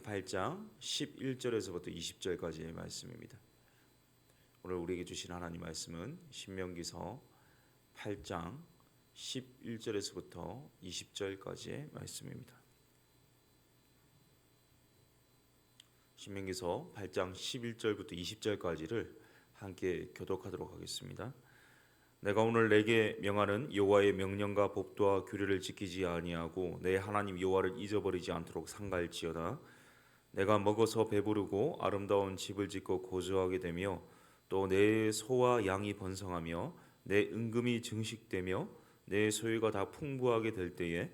8장 11절에서부터 20절까지의 말씀입니다. 오늘 우리에게 주신 하나님 말씀은 신명기서 8장 11절에서부터 20절까지의 말씀입니다. 신명기서 8장 11절부터 20절까지를 함께 교독하도록 하겠습니다. 내가 오늘 내게 명하는 여호와의 명령과 법도와 규례를 지키지 아니하고 내 하나님 여호와를 잊어버리지 않도록 삼갈지어다. 내가 먹어서 배부르고 아름다운 집을 짓고 거주하게 되며 또 내 소와 양이 번성하며 내 은금이 증식되며 내 소유가 다 풍부하게 될 때에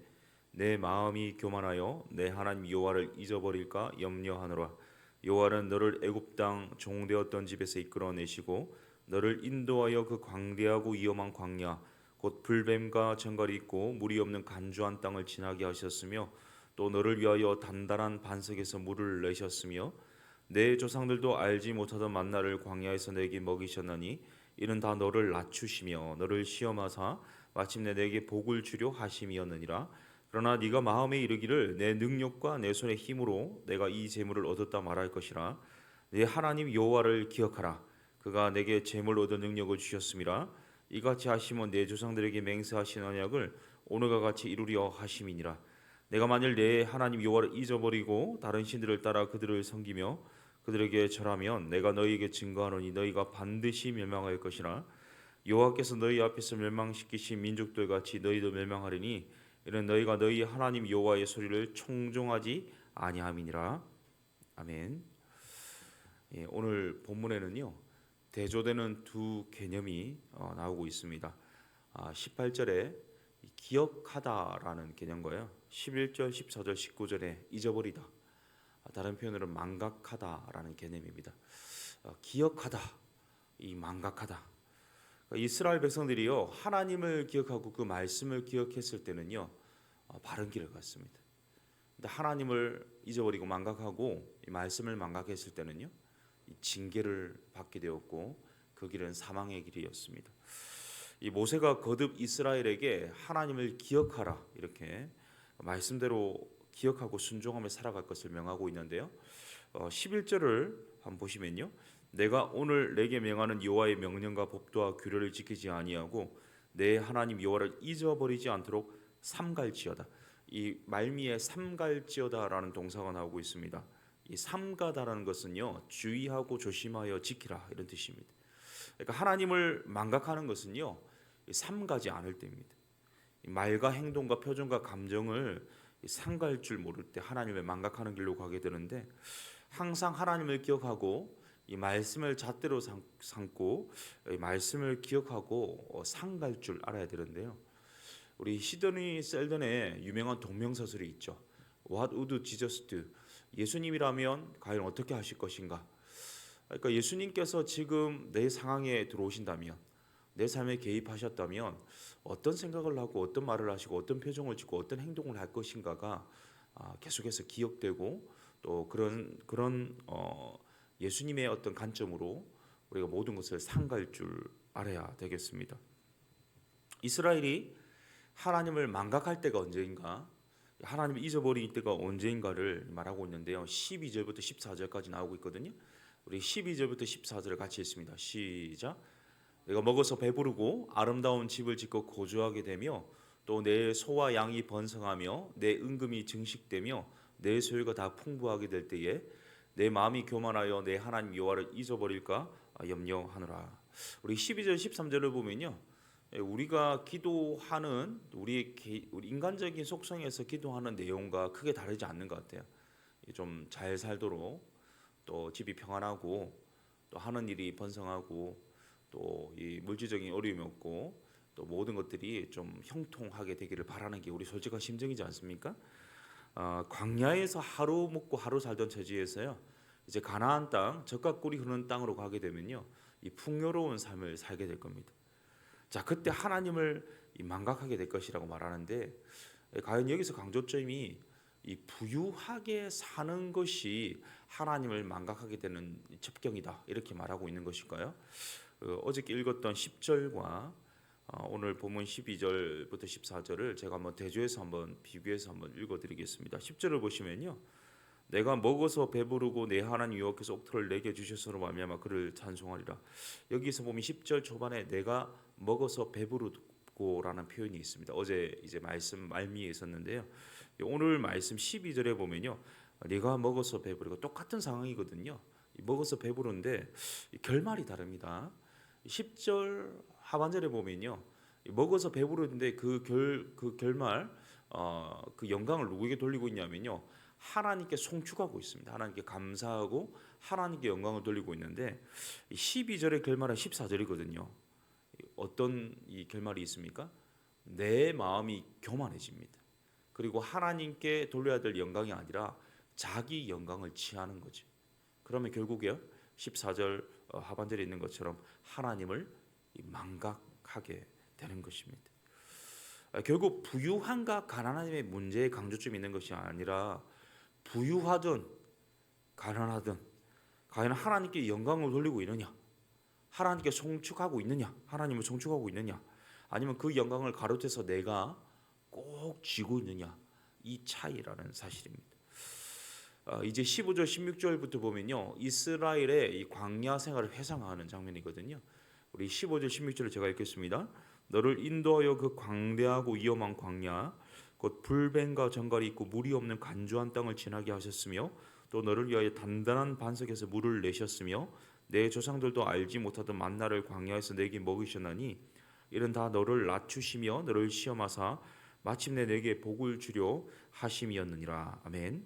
내 마음이 교만하여 내 하나님 여호와를 잊어버릴까 염려하노라. 여호와는 너를 애굽 땅 종되었던 집에서 이끌어내시고 너를 인도하여 그 광대하고 위험한 광야 곧 불뱀과 정갈이 있고 물이 없는 간주한 땅을 지나게 하셨으며 또 너를 위하여 단단한 반석에서 물을 내셨으며 내 조상들도 알지 못하던 만나를 광야에서 내게 먹이셨나니 이는 다 너를 낮추시며 너를 시험하사 마침내 내게 복을 주려 하심이었느니라. 그러나 네가 마음에 이르기를 내 능력과 내 손의 힘으로 내가 이 재물을 얻었다 말할 것이라. 네 하나님 여호와를 기억하라. 그가 내게 재물 얻을 능력을 주셨음이라. 이같이 하시면 내 조상들에게 맹세하신 언약을 오늘과 같이 이루려 하심이니라. 내가 만일 내 하나님 여호와를 잊어버리고 다른 신들을 따라 그들을 섬기며 그들에게 절하면 내가 너희에게 증거하노니 너희가 반드시 멸망할 것이라. 여호와께서 너희 앞에서 멸망시키신 민족들 같이 너희도 멸망하리니 이는 너희가 너희 하나님 여호와의 소리를 청종하지 아니함이니라. 아멘. 오늘 본문에는요 대조되는 두 개념이 나오고 있습니다. 18절에 기억하다라는 개념과요 11절, 14절, 19절에 잊어버리다, 다른 표현으로 망각하다라는 개념입니다. 기억하다, 이 망각하다. 이스라엘 백성들이요 하나님을 기억하고 그 말씀을 기억했을 때는요 바른 길을 갔습니다. 근데 하나님을 잊어버리고 망각하고 이 말씀을 망각했을 때는요 이 징계를 받게 되었고 그 길은 사망의 길이었습니다. 이 모세가 거듭 이스라엘에게 하나님을 기억하라 이렇게 말씀대로 기억하고 순종하며 살아갈 것을 명하고 있는데요. 11절을 한번 보시면요. 내가 오늘 내게 명하는 여호와의 명령과 법도와 규례를 지키지 아니하고 내 하나님 여호와를 잊어버리지 않도록 삼갈지어다. 이 말미에 삼갈지어다라는 동사가 나오고 있습니다. 이 삼가다라는 것은요 주의하고 조심하여 지키라 이런 뜻입니다. 그러니까 하나님을 망각하는 것은요 삼가지 않을 때입니다. 말과 행동과 표정과 감정을 삼갈 줄 모를 때 하나님을 망각하는 길로 가게 되는데 항상 하나님을 기억하고 이 말씀을 잣대로 삼고 이 말씀을 기억하고 삼갈 줄 알아야 되는데요. 우리 시드니 셀던의 유명한 동명서술이 있죠. What would Jesus do? 예수님이라면 과연 어떻게 하실 것인가? 그러니까 예수님께서 지금 내 상황에 들어오신다면, 내 삶에 개입하셨다면 어떤 생각을 하고 어떤 말을 하시고 어떤 표정을 짓고 어떤 행동을 할 것인가가 계속해서 기억되고 또 그런 예수님의 어떤 관점으로 우리가 모든 것을 삼갈 줄 알아야 되겠습니다. 이스라엘이 하나님을 망각할 때가 언제인가, 하나님을 잊어버릴 때가 언제인가를 말하고 있는데요. 12절부터 14절까지 나오고 있거든요. 우리 12절부터 14절을 같이 읽습니다. 시작. 내가 먹어서 배부르고 아름다운 집을 짓고 거주하게 되며 또 내 소와 양이 번성하며 내 은금이 증식되며 내 소유가 다 풍부하게 될 때에 내 마음이 교만하여 내 하나님 여호와를 잊어버릴까 염려하노라. 우리 12절 13절을 보면요. 우리가 기도하는 우리 인간적인 속성에서 기도하는 내용과 크게 다르지 않는 것 같아요. 좀 잘 살도록 또 집이 평안하고 또 하는 일이 번성하고 또 이 물질적인 어려움이 없고 또 모든 것들이 좀 형통하게 되기를 바라는 게 우리 솔직한 심정이지 않습니까? 광야에서 하루 먹고 하루 살던 처지에서요 이제 가나안 땅 젖과 꿀이 흐르는 땅으로 가게 되면요 이 풍요로운 삶을 살게 될 겁니다. 자, 그때 하나님을 망각하게 될 것이라고 말하는데 과연 여기서 강조점이 이 부유하게 사는 것이 하나님을 망각하게 되는 첩경이다 이렇게 말하고 있는 것일까요? 어저께 읽었던 10절과 오늘 본문 12절부터 14절을 제가 한번 대조해서 한번 비교해서 한번 읽어드리겠습니다. 10절을 보시면요, 내가 먹어서 배부르고 내 하나님 여호와께서 옥토를 내게 주셨으로 말미암아 그를 찬송하리라. 여기서 보면 10절 초반에 내가 먹어서 배부르고라는 표현이 있습니다. 어제 이제 말씀 말미에 있었는데요. 오늘 말씀 12절에 보면요. 네가 먹어서 배부르고 똑같은 상황이거든요. 먹어서 배부른데 결말이 다릅니다. 10절 하반절에 보면요. 먹어서 배부르는데 그 결말 그 영광을 누구에게 돌리고 있냐면요. 하나님께 송축하고 있습니다. 하나님께 감사하고 하나님께 영광을 돌리고 있는데 12절의 결말은 14절이거든요. 어떤 이 결말이 있습니까? 내 마음이 교만해집니다. 그리고 하나님께 돌려야 될 영광이 아니라 자기 영광을 취하는 거죠. 그러면 결국에 14절 하반절에 있는 것처럼 하나님을 망각하게 되는 것입니다. 결국 부유함과 가난함의 문제의 강조점이 있는 것이 아니라 부유하든 가난하든 과연 하나님께 영광을 돌리고 있느냐, 하나님께 송축하고 있느냐, 하나님을 송축하고 있느냐, 아니면 그 영광을 가로채서 내가 꼭 쥐고 있느냐, 이 차이라는 사실입니다. 이제 15절 16절부터 보면요, 이스라엘의 이 광야 생활을 회상하는 장면이거든요. 우리 15절 16절을 제가 읽겠습니다. 너를 인도하여 그 광대하고 위험한 광야 곧 불뱀과 정갈이 있고 물이 없는 간주한 땅을 지나게 하셨으며 또 너를 위하여 단단한 반석에서 물을 내셨으며 내 조상들도 알지 못하던 만나를 광야에서 내게 먹이셨나니 이는 다 너를 낮추시며 너를 시험하사 마침내 내게 복을 주려 하심이었느니라. 아멘.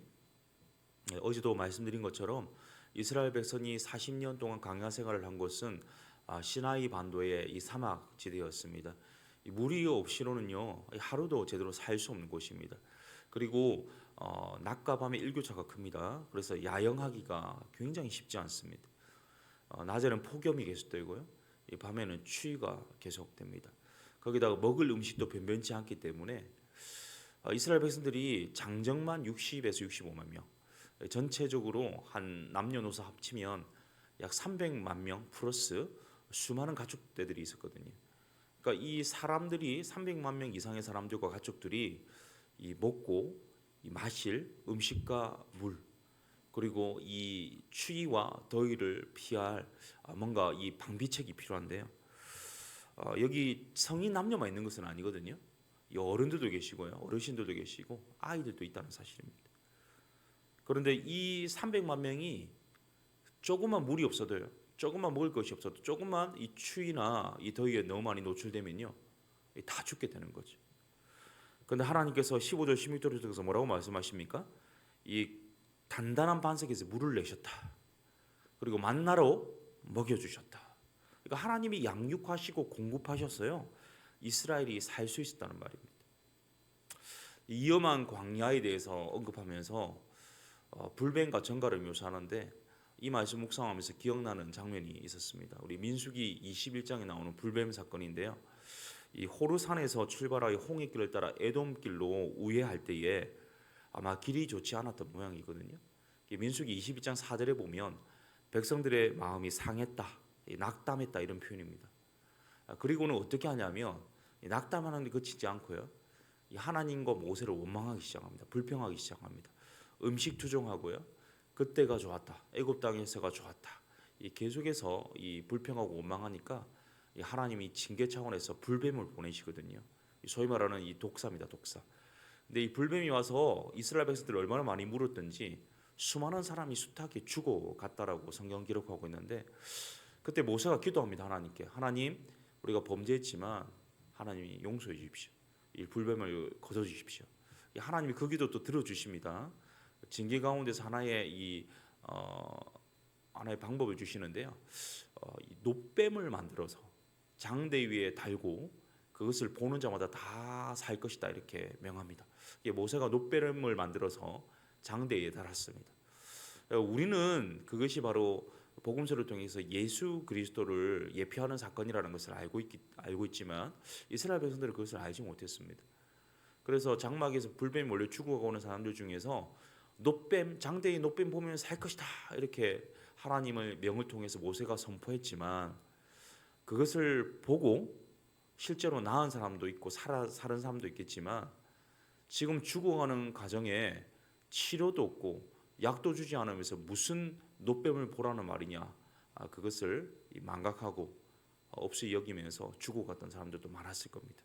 어제도 말씀드린 것처럼 이스라엘 백성이 40년 동안 광야 생활을 한 곳은 시나이 반도의 이 사막 지대였습니다. 물이 없이로는요 하루도 제대로 살 수 없는 곳입니다. 그리고 낮과 밤의 일교차가 큽니다. 그래서 야영하기가 굉장히 쉽지 않습니다. 낮에는 폭염이 계속되고요, 밤에는 추위가 계속됩니다. 거기다가 먹을 음식도 변변치 않기 때문에 이스라엘 백성들이 장정만 60에서 65만 명, 전체적으로 한 남녀노소 합치면 약 300만 명 플러스 수많은 가축대들이 있었거든요. 그러니까 이 사람들이 300만 명 이상의 사람들과 가축들이 이 먹고 이 마실 음식과 물, 그리고 이 추위와 더위를 피할 뭔가 이 방비책이 필요한데요. 여기 성인 남녀만 있는 것은 아니거든요. 이 어른들도 계시고요, 어르신들도 계시고 아이들도 있다는 사실입니다. 그런데 이 300만 명이 조금만 물이 없어도요, 조금만 먹을 것이 없어도, 조금만 이 추위나 이 더위에 너무 많이 노출되면요 다 죽게 되는 거죠. 그런데 하나님께서 15절 16절을 통해서 뭐라고 말씀하십니까? 이 단단한 반석에서 물을 내셨다. 그리고 만나로 먹여주셨다. 그러니까 하나님이 양육하시고 공급하셨어요. 이스라엘이 살 수 있었다는 말입니다. 이 위험한 광야에 대해서 언급하면서 불뱀과 정갈을 묘사하는데 이 말씀 묵상하면서 기억나는 장면이 있었습니다. 우리 민수기 21장에 나오는 불뱀 사건인데요. 이 호르산에서 출발하여 홍해길을 따라 에돔길로 우회할 때에 아마 길이 좋지 않았던 모양이거든요. 민수기 22장 4절에 보면 백성들의 마음이 상했다, 낙담했다 이런 표현입니다. 그리고는 어떻게 하냐면 낙담하는 데 그치지 않고요, 하나님과 모세를 원망하기 시작합니다. 불평하기 시작합니다. 음식 투정하고요, 그때가 좋았다, 애굽 땅에서가 좋았다, 계속해서 이 불평하고 원망하니까 하나님이 징계 차원에서 불뱀을 보내시거든요. 소위 말하는 이 독사입니다, 독사. 근데 이 불뱀이 와서 이스라엘 백성들을 얼마나 많이 물었던지 수많은 사람이 숱하게 죽어갔다라고 성경 기록하고 있는데, 그때 모세가 기도합니다. 하나님께, 하나님 우리가 범죄했지만 하나님이 용서해 주십시오. 이 불뱀을 거둬 주십시오. 하나님이 그 기도도 들어주십니다. 징계 가운데서 하나의 하나의 방법을 주시는데요. 이 놋뱀을 만들어서 장대 위에 달고 그것을 보는 자마다 다 살 것이다 이렇게 명합니다. 모세가 놋뱀을 만들어서 장대에 달았습니다. 우리는 그것이 바로 복음서를 통해서 예수 그리스도를 예표하는 사건이라는 것을 알고 있지만 이스라엘 백성들은 그것을 알지 못했습니다. 그래서 장막에서 불뱀이 몰려 죽어가는 사람들 중에서 놋뱀, 장대의 놋뱀 보면 살 것이다 이렇게 하나님의 명을 통해서 모세가 선포했지만 그것을 보고 실제로 나은 사람도 있고 사는 사람도 있겠지만 지금 죽어가는 가정에 치료도 없고 약도 주지 않으면서 무슨 노뱀을 보라는 말이냐, 그것을 망각하고 없이 여기면서 죽어갔던 사람들도 많았을 겁니다.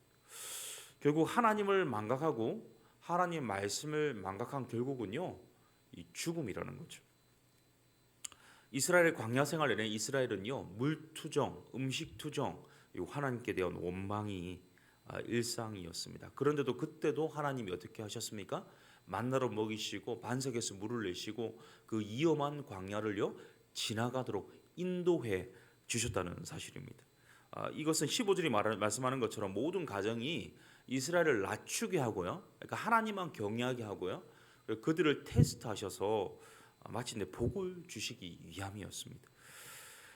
결국 하나님을 망각하고 하나님 말씀을 망각한 결국은요, 이 죽음이라는 거죠. 이스라엘의 광야 생활 내내 이스라엘은요, 물투정, 음식투정, 하나님께 대한 원망이 일상이었습니다. 그런데도 그때도 하나님이 어떻게 하셨습니까? 만나로 먹이시고 반석에서 물을 내시고 그 위험한 광야를요 지나가도록 인도해 주셨다는 사실입니다. 이것은 15절이 말씀하는 것처럼 모든 가정이 이스라엘을 낮추게 하고요, 그러니까 하나님만 경외하게 하고요, 그들을 테스트하셔서 마침내 복을 주시기 위함이었습니다.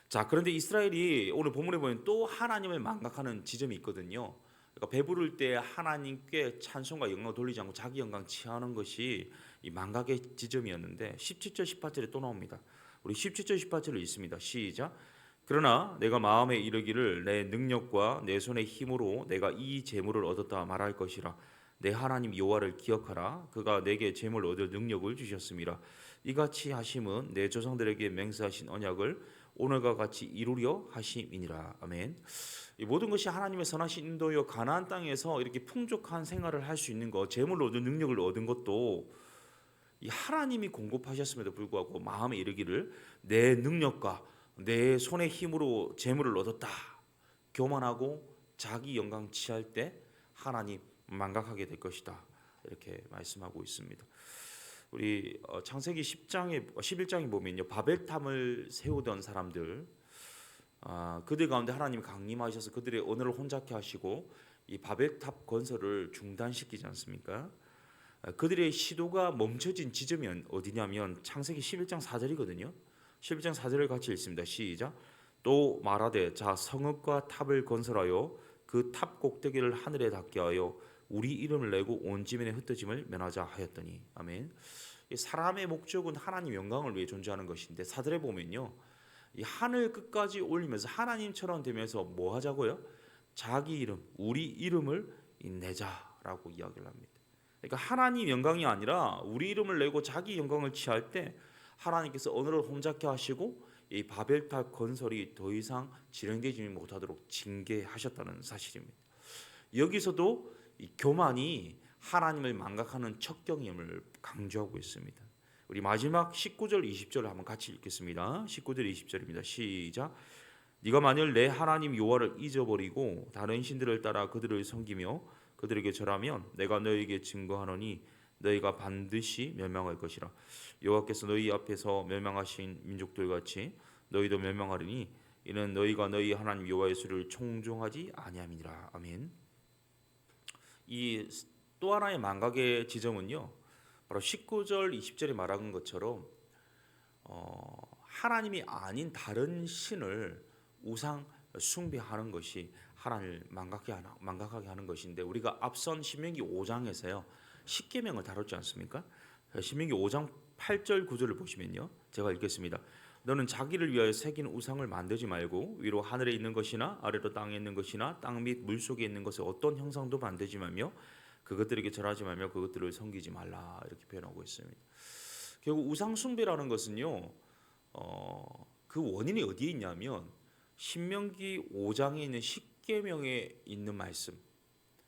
자, 그런데 이스라엘이 오늘 본문에 보면 또 하나님을 망각하는 지점이 있거든요. 그러니까 배부를 때 하나님께 찬송과 영광을 돌리지 않고 자기 영광 취하는 것이 이 망각의 지점이었는데 17절 18절에 또 나옵니다. 우리 17절 18절을 읽습니다. 시작. 그러나 내가 마음에 이르기를 내 능력과 내 손의 힘으로 내가 이 재물을 얻었다 말할 것이라. 내 하나님 여호와를 기억하라. 그가 내게 재물 얻을 능력을 주셨음이라. 이같이 하심은 내 조상들에게 맹세하신 언약을 오늘과 같이 이루려 하심이니라. 아멘. 이 모든 것이 하나님의 선하신 인도여 가나안 땅에서 이렇게 풍족한 생활을 할 수 있는 것, 재물을 얻은 능력을 얻은 것도 이 하나님이 공급하셨음에도 불구하고 마음에 이르기를 내 능력과 내 손의 힘으로 재물을 얻었다, 교만하고 자기 영광 취할 때 하나님 망각하게 될 것이다, 이렇게 말씀하고 있습니다. 우리 창세기 11장에 보면요, 바벨탑을 세우던 사람들, 그들 가운데 하나님이 강림하셔서 그들의 언어를 혼잡케 하시고 이 바벨탑 건설을 중단시키지 않습니까? 그들의 시도가 멈춰진 지점이 어디냐면 창세기 11장 4절이거든요. 11장 4절을 같이 읽습니다. 시작. 또 말하되 자 성읍과 탑을 건설하여 그 탑 꼭대기를 하늘에 닿게 하여 우리 이름을 내고 온 지면에 흩어짐을 면하자 하였더니. 아멘. 사람의 목적은 하나님 영광을 위해 존재하는 것인데 4절에 보면요, 이 하늘 끝까지 올리면서 하나님처럼 되면서 뭐 하자고요? 자기 이름, 우리 이름을 내자라고 이야기를 합니다. 그러니까 하나님 영광이 아니라 우리 이름을 내고 자기 영광을 취할 때 하나님께서 언어를 혼잡케 하시고 이 바벨탑 건설이 더 이상 진행되지 못하도록 징계하셨다는 사실입니다. 여기서도 이 교만이 하나님을 망각하는 척경임을 강조하고 있습니다. 우리 마지막 19절 20절을 한번 같이 읽겠습니다. 19절 20절입니다. 시작. 네가 만일 내 하나님 여호와를 잊어버리고 다른 신들을 따라 그들을 섬기며 그들에게 절하면 내가 너희에게 증거하노니 너희가 반드시 멸망할 것이라. 여호와께서 너희 앞에서 멸망하신 민족들 같이 너희도 멸망하리니 이는 너희가 너희 하나님 여호와의 수를 청종하지 아니함이니라. 아멘. 이 또 하나의 망각의 지점은요, 바로 19절 20절에 말한 것처럼 하나님이 아닌 다른 신을 우상 숭배하는 것이 하나님을 망각하게 하는 것인데, 우리가 앞선 신명기 5장에서요 10계명을 다뤘지 않습니까? 신명기 5장 8절 9절을 보시면요, 제가 읽겠습니다. 너는 자기를 위하여 새긴 우상을 만들지 말고 위로 하늘에 있는 것이나 아래로 땅에 있는 것이나 땅 및 물속에 있는 것을 어떤 형상도 만들지 말며 그것들에게 절하지 말며 그것들을 섬기지 말라, 이렇게 표현하고 있습니다. 결국 우상 숭배라는 것은요, 그 원인이 어디에 있냐면 신명기 5장에 있는 10계명에 있는 말씀.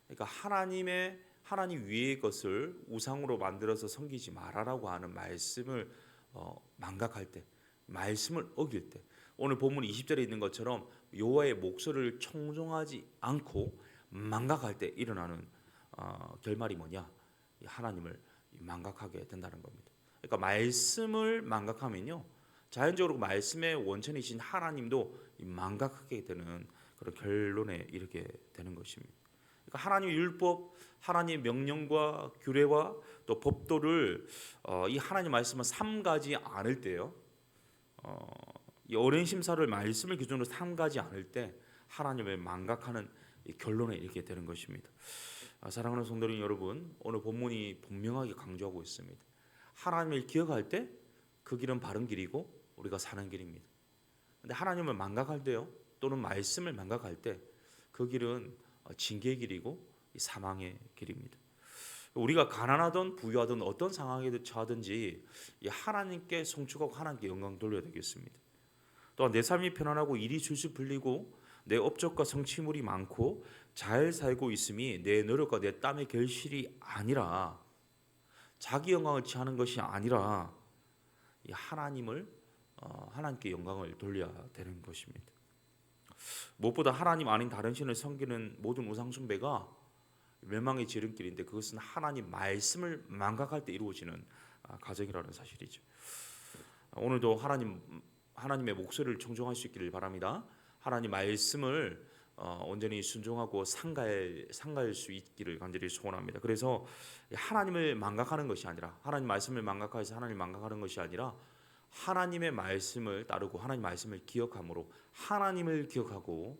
그러니까 하나님 위의 것을 우상으로 만들어서 섬기지 말아라고 하는 말씀을 망각할 때, 말씀을 어길 때, 오늘 본문 20절에 있는 것처럼 여호와의 목소리를 청종하지 않고 망각할 때 일어나는 결말이 뭐냐? 하나님을 망각하게 된다는 겁니다. 그러니까 말씀을 망각하면요, 자연적으로 말씀의 원천이신 하나님도 망각하게 되는 그런 결론에 이르게 되는 것입니다. 그러니까 하나님의 율법, 하나님의 명령과 규례와 또 법도를 이 하나님 말씀을 삼가지 않을 때요, 이 어린 심사를 말씀을 기준으로 삼가지 않을 때 하나님을 망각하는 결론에 이르게 되는 것입니다. 사랑하는 성도님 여러분, 오늘 본문이 분명하게 강조하고 있습니다. 하나님을 기억할 때 그 길은 바른 길이고 우리가 사는 길입니다. 근데 하나님을 망각할 때요, 또는 말씀을 망각할 때 그 길은 징계의 길이고 사망의 길입니다. 우리가 가난하든 부유하든 어떤 상황에 처하든지 이 하나님께 송축하고 하나님께 영광 돌려야 되겠습니다. 또한 내 삶이 편안하고 일이 술술 풀리고 내 업적과 성취물이 많고 잘 살고 있음이 내 노력과 내 땀의 결실이 아니라, 자기 영광을 취하는 것이 아니라 이 하나님께 영광을 돌려야 되는 것입니다. 무엇보다 하나님 아닌 다른 신을 섬기는 모든 우상 숭배가 멸망의 지름길인데, 그것은 하나님 말씀을 망각할 때 이루어지는 과정이라는 사실이죠. 오늘도 하나님의 목소리를 청종할 수 있기를 바랍니다. 하나님 말씀을 온전히 순종하고 상가할 수 있기를 간절히 소원합니다. 그래서 하나님을 망각하는 것이 아니라, 하나님 말씀을 망각해서 하나님을 망각하는 것이 아니라, 하나님의 말씀을 따르고 하나님 말씀을 기억함으로 하나님을 기억하고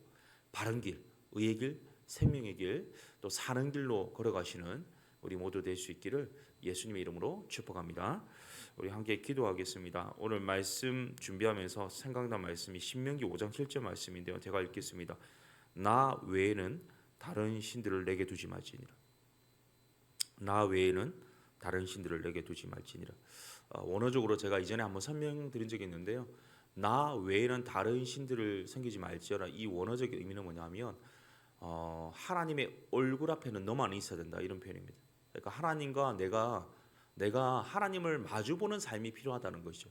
바른 길, 의의 길, 생명의 길, 또 사는 길로 걸어가시는 우리 모두 될 수 있기를 예수님의 이름으로 축복합니다. 우리 함께 기도하겠습니다. 오늘 말씀 준비하면서 생각난 말씀이 신명기 5장 7절 말씀인데요. 제가 읽겠습니다. 나 외에는 다른 신들을 내게 두지 말지니라. 나 외에는 다른 신들을 내게 두지 말지니라. 원어적으로 제가 이전에 한번 설명드린 적이 있는데요. 나 외에는 다른 신들을 섬기지 말지어라. 이 원어적 의미는 뭐냐면 하나님의 얼굴 앞에는 너만 있어야 된다, 이런 표현입니다. 그러니까 하나님과 내가 하나님을 마주보는 삶이 필요하다는 것이죠.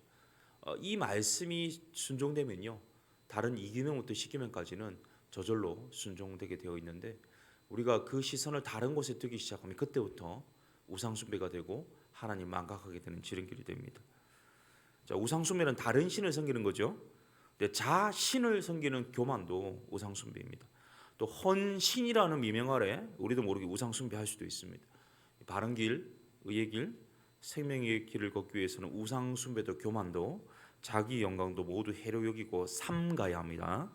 이 말씀이 순종되면요, 다른 2계명부터 10계명까지는 저절로 순종되게 되어 있는데, 우리가 그 시선을 다른 곳에 두기 시작하면 그때부터 우상숭배가 되고 하나님 망각하게 되는 지름길이 됩니다. 자, 우상숭배는 다른 신을 섬기는 거죠. 근데 자신을 섬기는 교만도 우상숭배입니다. 또 헌신이라는 미명 아래 우리도 모르게 우상숭배할 수도 있습니다. 바른 길, 의의 길, 생명의 길을 걷기 위해서는 우상숭배도 교만도 자기 영광도 모두 해로 여기고 삼가야 합니다.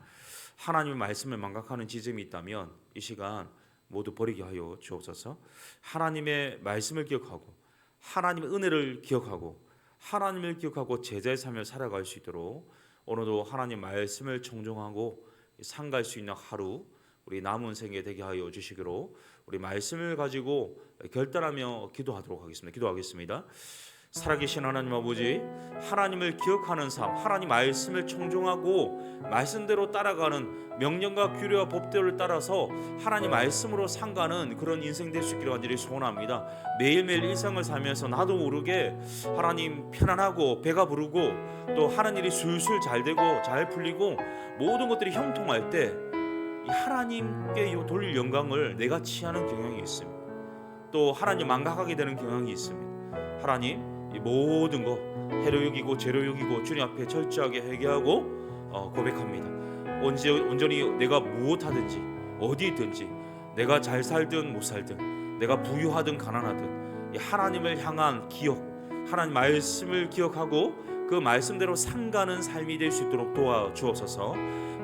하나님의 말씀을 망각하는 지점이 있다면 이 시간 모두 버리게 하여 주옵소서. 하나님의 말씀을 기억하고 하나님의 은혜를 기억하고 하나님을 기억하고 제자의 삶을 살아갈 수 있도록 오늘도 하나님 말씀을 청종하고 상갈 수 있는 하루 우리 남은 생에 되게 하여 주시기로 우리 말씀을 가지고 결단하며 기도하도록 하겠습니다. 기도하겠습니다. 살아계신 하나님 아버지, 하나님을 기억하는 삶, 하나님 말씀을 청종하고 말씀대로 따라가는 명령과 규례와 법대로를 따라서 하나님 말씀으로 상가는 그런 인생 될 수 있기를 간절히 소원합니다. 매일매일 일상을 살면서 나도 모르게 하나님 편안하고 배가 부르고 또 하는 일이 술술 잘 되고 잘 풀리고 모든 것들이 형통할 때 이 하나님께 돌릴 영광을 내가 취하는 경향이 있습니다. 또 하나님 망각하게 되는 경향이 있습니다. 하나님, 이 모든 거 해로 여기고 죄로 여기고 주님 앞에 철저하게 회개하고 고백합니다. 온전히 내가 무엇하든지 어디든지 내가 잘 살든 못 살든 내가 부유하든 가난하든 이 하나님을 향한 기억, 하나님 말씀을 기억하고 그 말씀대로 상가는 삶이 될 수 있도록 도와주옵소서.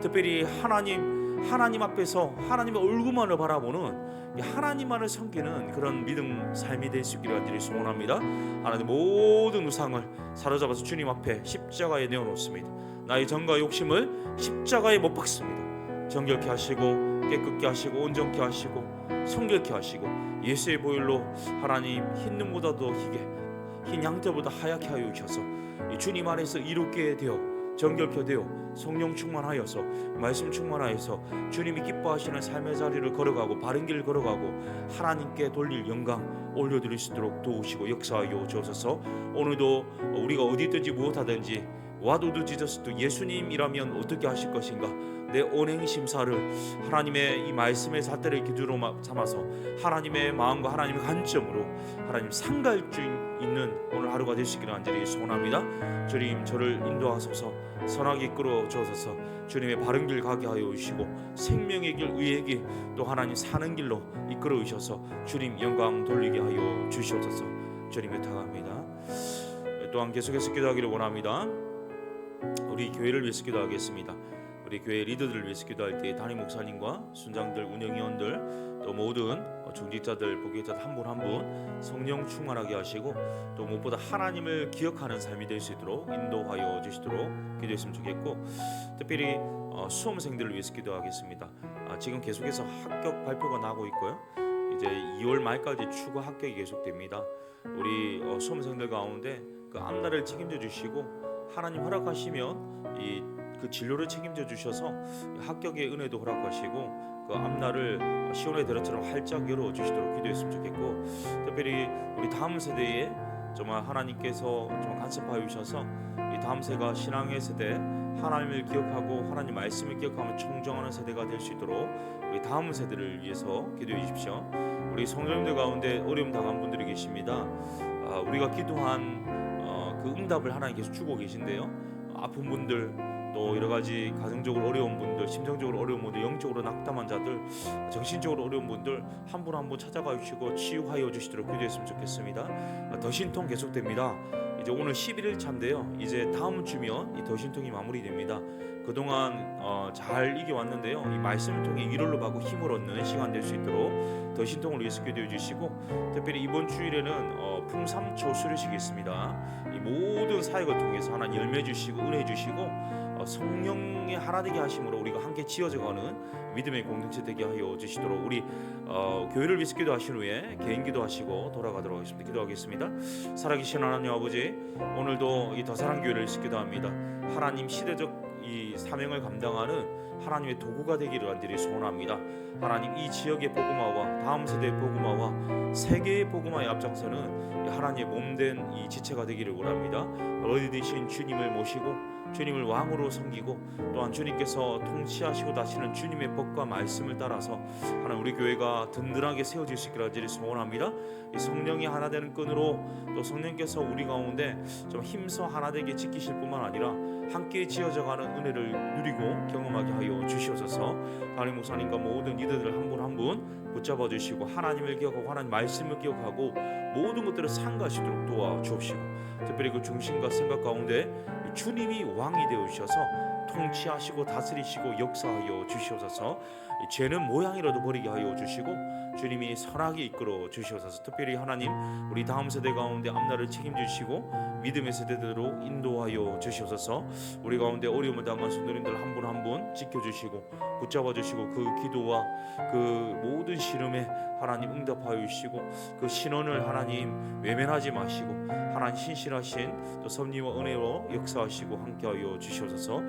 특별히 하나님 앞에서 하나님의 얼굴만을 바라보는 하나님만을 섬기는 그런 믿음 삶이 될 수 있기를 간절히 소원합니다. 하나님 모든 우상을 사로잡아서 주님 앞에 십자가에 내어놓습니다. 나의 정과 욕심을 십자가에 못 박습니다. 정결케 하시고 깨끗게 하시고 온전케 하시고 성결케 하시고 예수의 보혈로 하나님 흰 눈보다도 희게 흰 양털보다 하얗게 하여 주셔서 주님 안에서 이롭게 되어 정결케 되어 성령 충만하여서 말씀 충만하여서 주님이 기뻐하시는 삶의 자리를 걸어가고 바른 길을 걸어가고 하나님께 돌릴 영광 올려드릴 수 있도록 도우시고 역사하여 주옵소서. 오늘도 우리가 어디 있든지 무엇하든지 What would Jesus do? 예수님이라면 어떻게 하실 것인가? 내 언행 심사를 하나님의 이 말씀의 잣대를 기준으로 삼아서 하나님의 마음과 하나님의 관점으로 하나님 상갈 수 있는 오늘 하루가 되시기를 간절히 소원합니다. 주님, 저를 인도하소서. 선하게 이끌어 주옵소서. 주님의 바른 길 가게 하여 주시고 생명의 길, 의의 길, 또 하나님 사는 길로 이끌어 주셔서 주님 영광 돌리게 하여 주시옵소서. 주님 부탁합니다. 또한 계속해서 기도하기를 원합니다. 우리 교회를 위해서 기도하겠습니다. 우리 교회 리더들을 위해서 기도할 때 담임 목사님과 순장들, 운영위원들, 또 모든 중직자들, 부교육자들 한 분 한 분 성령 충만하게 하시고 또 무엇보다 하나님을 기억하는 삶이 될 수 있도록 인도하여 주시도록 기도했으면 좋겠고, 특별히 수험생들을 위해서 기도하겠습니다. 지금 계속해서 합격 발표가 나고 있고요. 이제 2월 말까지 추가 합격이 계속됩니다. 우리 수험생들 가운데 그 앞날을 책임져 주시고 하나님 허락하시면 이 그 진로를 책임져 주셔서 합격의 은혜도 허락하시고 그 앞날을 시온의 대로처럼 활짝 열어 주시도록 기도했으면 좋겠고, 특별히 우리 다음 세대에 정말 하나님께서 정말 간섭하여 주셔서 이 다음 세가 신앙의 세대, 하나님을 기억하고 하나님 말씀을 기억하며 청정하는 세대가 될 수 있도록 우리 다음 세대를 위해서 기도해 주십시오. 우리 성도님들 가운데 어려움 당한 분들이 계십니다. 우리가 기도한 그 응답을 하나님께서 주고 계신데요. 아픈 분들, 또 여러 가지 가정적으로 어려운 분들, 심정적으로 어려운 분들, 영적으로 낙담한 자들, 정신적으로 어려운 분들 한 분 한 분 찾아가 주시고 치유하여 주시도록 기도했으면 좋겠습니다. 더 신통 계속됩니다. 이제 오늘 11일 차인데요. 이제 다음 주면 이 더 신통이 마무리됩니다. 그동안 잘 이겨왔는데요. 이 말씀을 통해 위로를 받고 힘을 얻는 시간 될 수 있도록 더 신통을 위해서 기도해 주시고, 특별히 이번 주일에는 풍삼초 수료식이 있습니다. 이 모든 사역을 통해서 하나님 열매 주시고 은혜 주시고 성령의 하나 되게 하심으로 우리가 함께 지어져가는 믿음의 공동체 되게 하여 주시도록 우리 교회를 위해서 기도하신 후에 개인 기도하시고 돌아가도록 하겠습니다. 기도하겠습니다. 살아계신 하나님 아버지, 오늘도 이 더사랑교회를 위해서 기도합니다. 하나님 시대적 이 사명을 감당하는 하나님의 도구가 되기를 간절히 소원합니다. 하나님 이 지역의 복음화와 다음 세대의 복음화와 세계의 복음화에 앞장서는 하나님의 몸된 이 지체가 되기를 원합니다. 어디되신 주님을 모시고 주님을 왕으로 섬기고 또한 주님께서 통치하시고 다시는 주님의 법과 말씀을 따라서 하나님 우리 교회가 든든하게 세워질 수 있기를 간절히 소원합니다. 이 성령이 하나 되는 끈으로 또 성령께서 우리 가운데 좀 힘써 하나 되게 지키실 뿐만 아니라 함께 지어져가는 은혜를 누리고 경험하게 하여 주시옵소서. 담임 목사님과 모든 리더들 한 분 한 분 붙잡아 주시고 하나님을 기억하고 하나님 말씀을 기억하고 모든 것들을 상가하시도록 도와주옵시고, 특별히 그 중심과 생각 가운데 주님이 왕이 되어 주셔서 통치하시고 다스리시고 역사하여 주시옵소서. 죄는 모양이라도 버리게 하여 주시고 주님이 선하게 이끌어 주시옵소서. 특별히 하나님 우리 다음 세대 가운데 앞날을 책임져 주시고 믿음의 세대대로 인도하여 주시옵소서. 우리 가운데 어려움을 당한 성도님들 한 분 한 분 지켜주시고 붙잡아 주시고 그 기도와 그 모든 시름에 하나님 응답하여 주시고 그 신원을 하나님 외면하지 마시고 하나님 신실하신 또 섭리와 은혜로 역사하시고 함께하여 주시옵소서.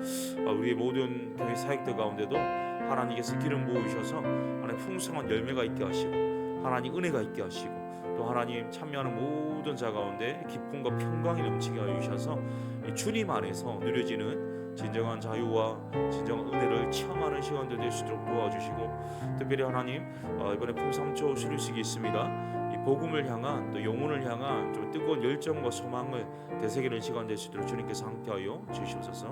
우리의 모든 교회 사역들 가운데도 하나님께서 기름 부으셔서 하나님 풍성한 열매가 있게 하시고 하나님 은혜가 있게 하시고 또 하나님 참여하는 모든 자 가운데 기쁨과 평강이 넘치게 하여 주셔서 주님 안에서 누려지는 진정한 자유와 진정한 은혜를 체험하는 시간들 될 수 있도록 도와주시고, 특별히 하나님 이번에 풍삼초 수료식이 있습니다. 이 복음을 향한 또 영혼을 향한 좀 뜨거운 열정과 소망을 되새기는 시간 될 수 있도록 주님께서 함께하여 주시옵소서.